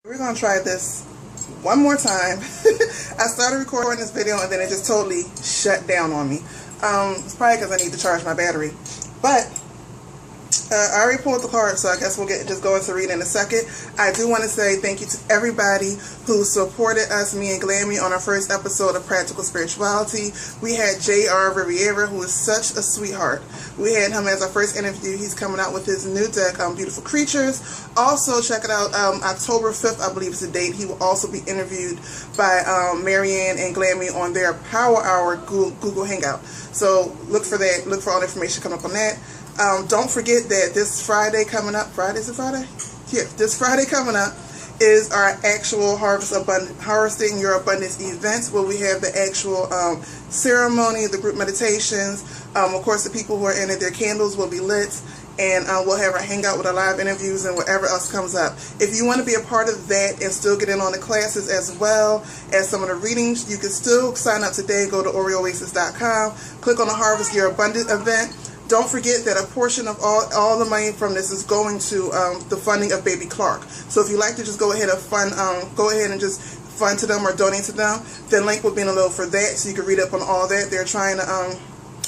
We're going to try this one more time. I started recording this video and then it just totally shut down on me. It's probably because I need to charge my battery. But I already pulled the card, so I guess we'll just go into reading in a second. I do want to say thank you to everybody who supported us, me and Glammy, on our first episode of Practical Spirituality. We had J.R. Riviera, who is such a sweetheart. We had him as our first interview. He's coming out with his new deck, Beautiful Creatures. Also, check it out, October 5th, I believe is the date. He will also be interviewed by Marianne and Glammy on their Power Hour Google Hangout. So look for that. Look for all the information coming up on that. Don't forget that this Friday coming up, Is it Friday? Yeah, this Friday coming up is our actual Harvesting Your Abundance event, where we have the actual ceremony, the group meditations. Of course, the people who are in it, their candles will be lit, and we'll have our hangout with our live interviews and whatever else comes up. If you want to be a part of that and still get in on the classes as well as some of the readings, you can still sign up today. Go to orioasis.com, click on the Harvest Your Abundance event. Don't forget that a portion of all the money from this is going to the funding of Baby Clark. So if you like to just go ahead and just fund to them or donate to them, the link will be in below for that, so you can read up on all that. They're trying to,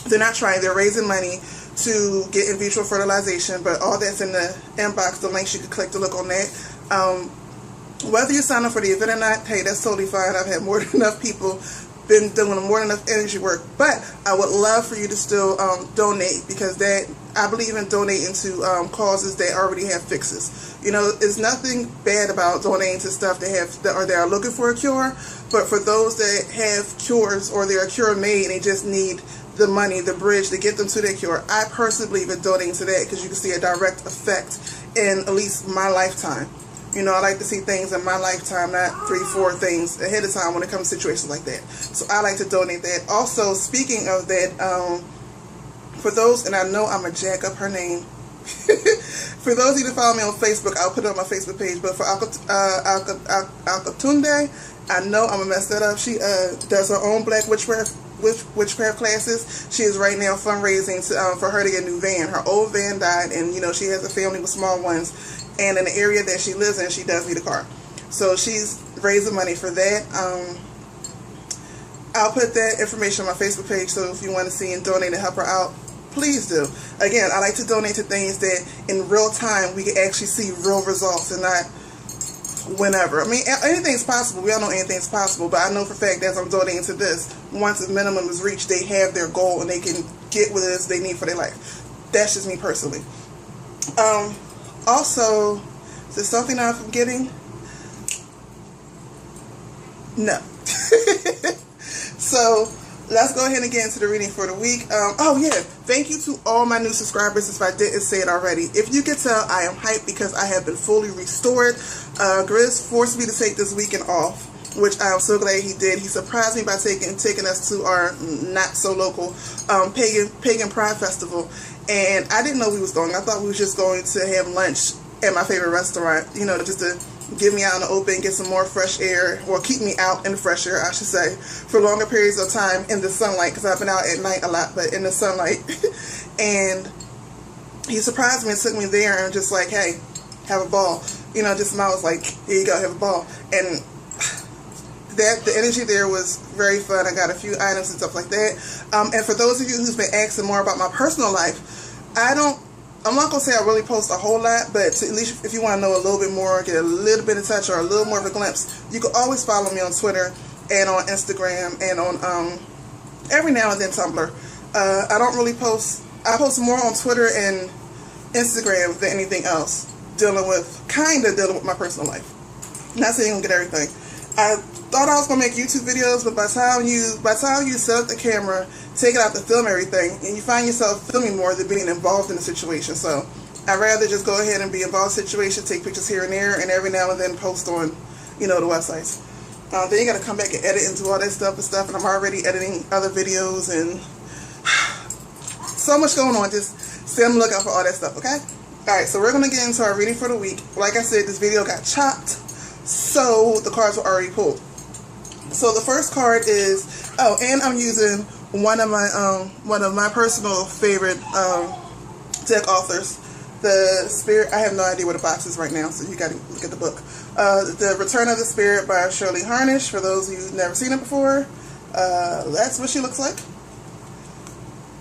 they're raising money to get in vitro fertilization, but all that's in the inbox, the links you can click to look on that. Whether you sign up for the event or not, hey, that's totally fine. I've had more than enough people been doing more than enough energy work, but I would love for you to still donate, because I believe in donating to causes that already have fixes. You know, there's nothing bad about donating to stuff that are looking for a cure, but for those that have cures or they're cure made and they just need the money, the bridge to get them to their cure, I personally believe in donating to that, because you can see a direct effect in at least my lifetime. You know, I like to see things in my lifetime, not 3-4 things ahead of time when it comes to situations like that. So I like to donate that. Also, speaking of that, for those, and I know I'm going to jack up her name. For those of you that follow me on Facebook, I'll put it on my Facebook page. But for Alcatunde, I know I'm going to mess that up. She does her own Black witchcraft classes. She is right now fundraising for her to get a new van. Her old van died, and you know, she has a family with small ones. And in the area that she lives in, she does need a car. So she's raising money for that. I'll put that information on my Facebook page, so if you want to see and donate and help her out, please do. Again, I like to donate to things that in real time we can actually see real results, and not whenever. I mean, anything's possible. We all know anything's possible, but I know for a fact that as I'm donating to this, once the minimum is reached, they have their goal and they can get what it is they need for their life. That's just me personally. Also, is there something I'm forgetting? No. So, let's go ahead and get into the reading for the week. Oh yeah, thank you to all my new subscribers, if I didn't say it already. If you can tell, I am hyped because I have been fully restored. Grizz forced me to take this weekend off, which I am so glad he did. He surprised me by taking us to our not so local pagan pride festival. And I didn't know we was going. I thought we was just going to have lunch at my favorite restaurant, you know, just to get me out in the open, get some more fresh air, or keep me out in the fresh air, I should say, for longer periods of time in the sunlight, because I've been out at night a lot, but in the sunlight. And he surprised me and took me there and just like, hey, have a ball. You know, just smiles like, here you go, have a ball. And the energy there was very fun. I got a few items and stuff like that. And for those of you who's been asking more about my personal life, I'm not going to say I really post a whole lot, but at least if you want to know a little bit more, get a little bit of touch or a little more of a glimpse, you can always follow me on Twitter and on Instagram and on every now and then Tumblr. I don't really post. I post more on Twitter and Instagram than anything else, dealing with my personal life. Not saying you're going to get everything. I thought I was going to make YouTube videos, but by the time you set up the camera, take it out to film everything, and you find yourself filming more than being involved in the situation. So I'd rather just go ahead and be involved in the situation, take pictures here and there, and every now and then post on, you know, the websites. Then you got to come back and edit and do all that stuff, and I'm already editing other videos, and so much going on. Just stay on the lookout for all that stuff, okay? Alright, so we're going to get into our reading for the week. Like I said, this video got chopped, so the cards were already pulled. So the first card is, and I'm using one of my personal favorite deck authors, the Spirit. I have no idea what the box is right now, so you got to look at the book. The Return of the Spirit by Shirley Harnish, for those of you who've never seen it before. That's what she looks like.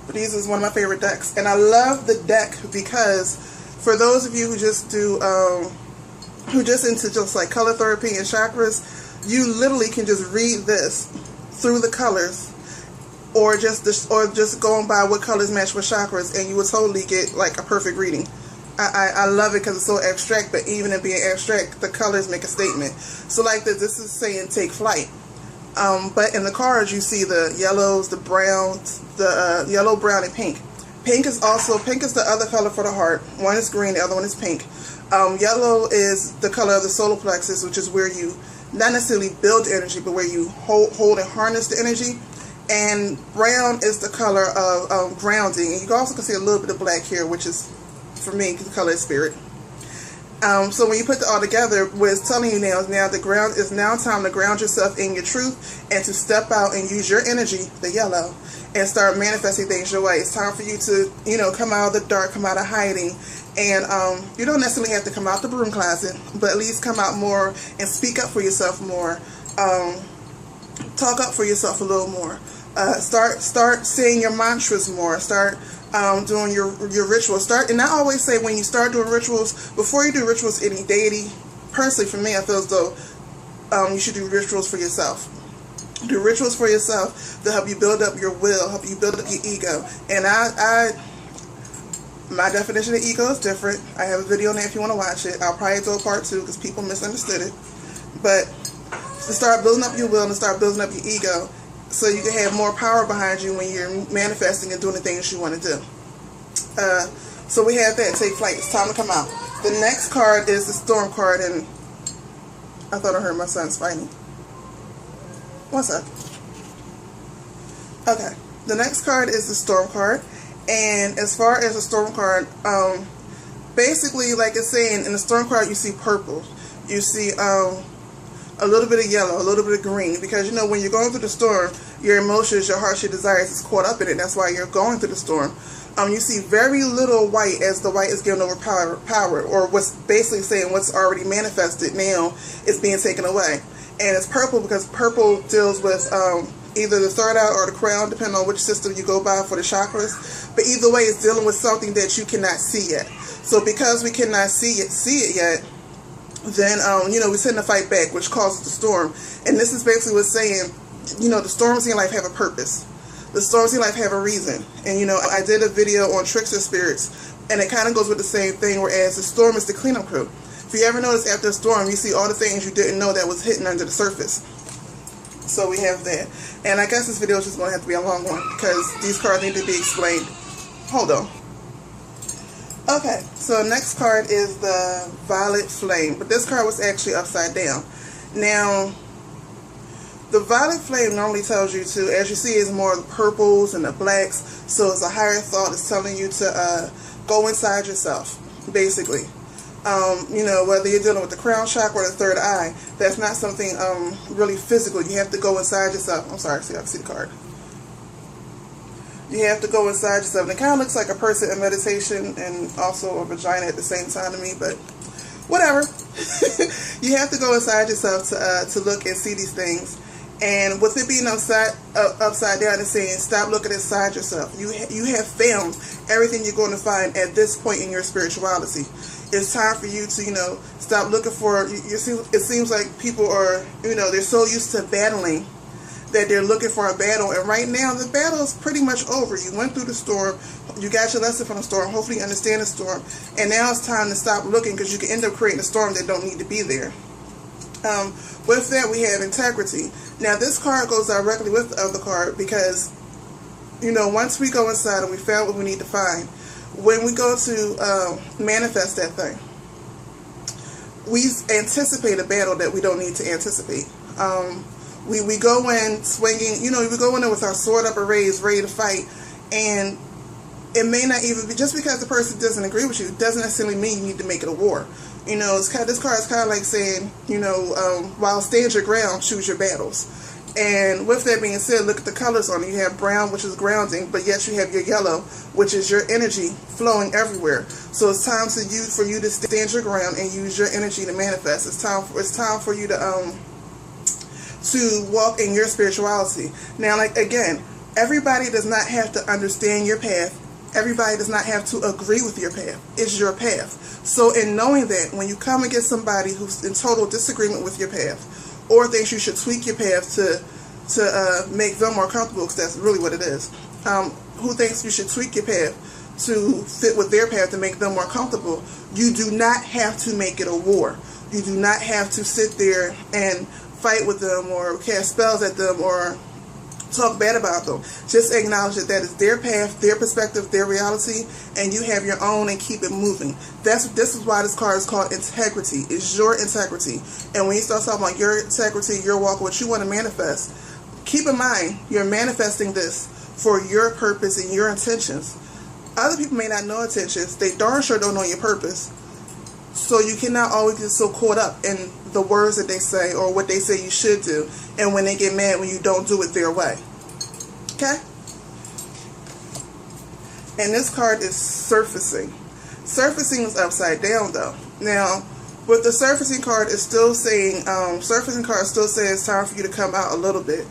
But these is one of my favorite decks. And I love the deck because for those of you who just do, who just into just like color therapy and chakras, you literally can just read this through the colors, or just going by what colors match with chakras, and you will totally get like a perfect reading. I love it because it's so abstract, but even in being abstract, the colors make a statement. So like this is saying take flight. But in the cards you see the yellows, the browns, the yellow, brown, and pink. Pink is the other color for the heart. One is green, the other one is pink. Yellow is the color of the solar plexus, which is where you not necessarily build energy, but where you hold and harness the energy. And brown is the color of grounding. And you also can see a little bit of black here, which is, for me, the color of spirit. So when you put it all together, what it's telling you now is now time to ground yourself in your truth and to step out and use your energy, the yellow, and start manifesting things your way. It's time for you to, come out of the dark, come out of hiding. And you don't necessarily have to come out the broom closet, but at least come out more and speak up for yourself more. Talk up for yourself a little more. Start saying your mantras more. Start doing your rituals. And I always say, when you start doing rituals, before you do rituals any deity, personally for me, I feel as though you should do rituals for yourself. Do rituals for yourself to help you build up your will, help you build up your ego. And my definition of ego is different. I have a video on there if you want to watch it. I'll probably do a part 2 because people misunderstood it. But to start building up your will and start building up your ego, so you can have more power behind you when you're manifesting and doing the things you want to do. So we have that. Take flight. It's time to come out. The next card is the Storm card, and I thought I heard my son's fighting. What's up? Okay. The next card is the Storm card, and as far as the Storm card, basically, like it's saying, in the Storm card, you see purple. You see a little bit of yellow, a little bit of green, because when you're going through the storm, your emotions, your hearts, your desires is caught up in it. That's why you're going through the storm. You see very little white, as the white is given over power, or what's basically saying what's already manifested now is being taken away. And it's purple because purple deals with either the third eye or the crown, depending on which system you go by for the chakras. But either way, it's dealing with something that you cannot see yet. So because we cannot see it yet, then, we tend to fight back, which causes the storm. And this is basically what's saying, the storms in your life have a purpose. The storms in your life have a reason. And, I did a video on trickster spirits, and it kind of goes with the same thing, whereas the storm is the cleanup crew. If you ever notice after a storm, you see all the things you didn't know that was hidden under the surface. So we have that. And I guess this video is just going to have to be a long one, because these cards need to be explained. Hold on. Okay, so next card is the Violet Flame, but this card was actually upside down. Now, the Violet Flame normally tells you to, as you see, is more of the purples and the blacks, so it's a higher thought. It's telling you to go inside yourself, basically. Whether you're dealing with the crown chakra or the third eye, that's not something really physical. You have to go inside yourself. I'm sorry, see, I can see the card. You have to go inside yourself. And it kind of looks like a person in meditation and also a vagina at the same time to me, but whatever. You have to go inside yourself to look and see these things. And with it being upside down, it's saying stop looking inside yourself. You have found everything you're going to find at this point in your spirituality. It's time for you to, stop looking for, it seems like people are, they're so used to battling that they're looking for a battle, and right now the battle is pretty much over. You went through the storm, you got your lesson from the storm, hopefully you understand the storm, and now it's time to stop looking, because you can end up creating a storm that don't need to be there. With that, we have integrity. Now this card goes directly with the other card, because once we go inside and we found what we need to find, when we go to manifest that thing, we anticipate a battle that we don't need to anticipate. We go in swinging, we go in there with our sword up and raised, ready to fight, and it may not even be, just because the person doesn't agree with you, doesn't necessarily mean you need to make it a war. This card is kind of like saying, while stand your ground, choose your battles. And with that being said, look at the colors on it. You have brown, which is grounding, but yet you have your yellow, which is your energy flowing everywhere. So it's time for you to stand your ground and use your energy to manifest. It's time for you to walk in your spirituality. Now, like again, everybody does not have to understand your path. Everybody does not have to agree with your path. It's your path. So in knowing that, when you come against somebody who's in total disagreement with your path, or thinks you should tweak your path to make them more comfortable, because that's really what it is, who thinks you should tweak your path to fit with their path to make them more comfortable, you do not have to make it a war. You do not have to sit there and fight with them or cast spells at them or talk bad about them. Just acknowledge that is their path, their perspective, their reality, and you have your own, and keep it moving. This is why this card is called integrity. It's your integrity. And when you start talking about your integrity, your walk, what you want to manifest, keep in mind you're manifesting this for your purpose and your intentions. Other people may not know intentions. They darn sure don't know your purpose. So you cannot always get so caught up in the words that they say or what they say you should do, and when they get mad when you don't do it their way. Okay? And this card is surfacing. Surfacing is upside down though. Now, with the surfacing card, it's still saying, surfacing card still says it's time for you to come out a little bit.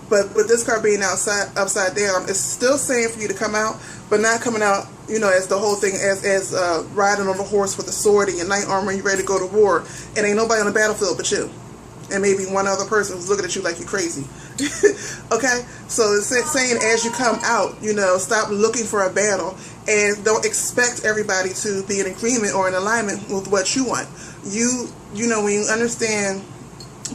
But with this card being upside down, it's still saying for you to come out, but not coming out, you know, as the whole thing, as riding on a horse with a sword and your knight armor and you're ready to go to war, and ain't nobody on the battlefield but you. And maybe one other person who's looking at you like you're crazy. Okay? So it's saying as you come out, you know, stop looking for a battle and don't expect everybody to be in agreement or in alignment with what you want. You know, when you understand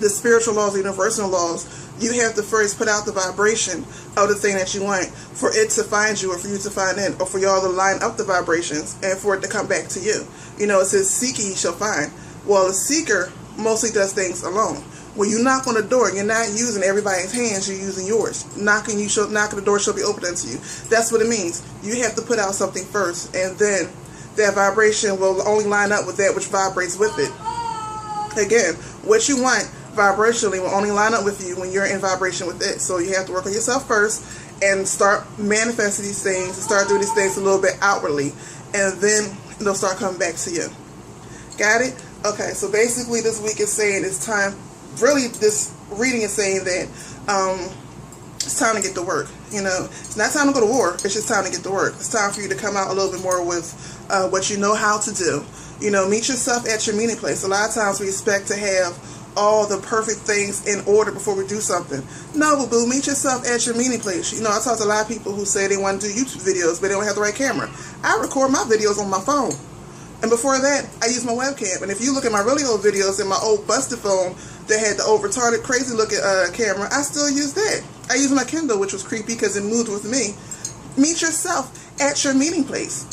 the spiritual laws, the universal laws, you have to first put out the vibration of the thing that you want for it to find you, or for you to find it, or for y'all to line up the vibrations and for it to come back to you. You know, it says, seek ye shall find. Well, the seeker mostly does things alone. When you knock on the door, you're not using everybody's hands, you're using yours. Knocking the door shall be opened unto you. That's what it means. You have to put out something first, and then that vibration will only line up with that which vibrates with it. Again, what you want vibrationally will only line up with you when you're in vibration with it. So you have to work on yourself first and start manifesting these things, and start doing these things a little bit outwardly, and then they'll start coming back to you. Got it? Okay, so basically this week is saying it's time, really this reading is saying that it's time to get to work. You know, it's not time to go to war, it's just time to get to work. It's time for you to come out a little bit more with what you know how to do. You know, meet yourself at your meeting place. A lot of times we expect to have all the perfect things in order before we do something. No, boo-boo, meet yourself at your meeting place. You know, I talk to a lot of people who say they want to do YouTube videos, but they don't have the right camera. I record my videos on my phone. And before that, I use my webcam. And if you look at my really old videos in my old busted phone that had the old retarded, crazy looking camera, I still use that. I use my Kindle, which was creepy because it moved with me. Meet yourself at your meeting place.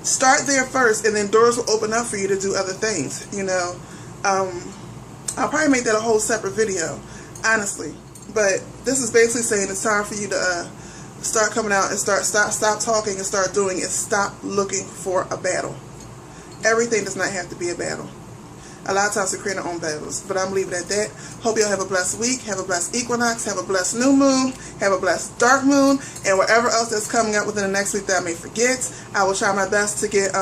Start there first, and then doors will open up for you to do other things. You know, I'll probably make that a whole separate video, honestly. But this is basically saying it's time for you to start coming out and stop talking and start doing it. Stop looking for a battle. Everything does not have to be a battle. A lot of times we create our own battles, but I'm leaving it at that. Hope y'all have a blessed week, have a blessed equinox, have a blessed new moon, have a blessed dark moon, and whatever else that's coming up within the next week that I may forget. I will try my best to get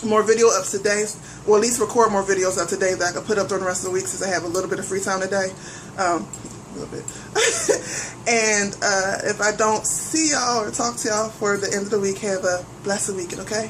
more video up today, or at least record more videos up today that I can put up during the rest of the week, since I have a little bit of free time today. A little bit. And if I don't see y'all or talk to y'all for the end of the week, have a blessed weekend, okay?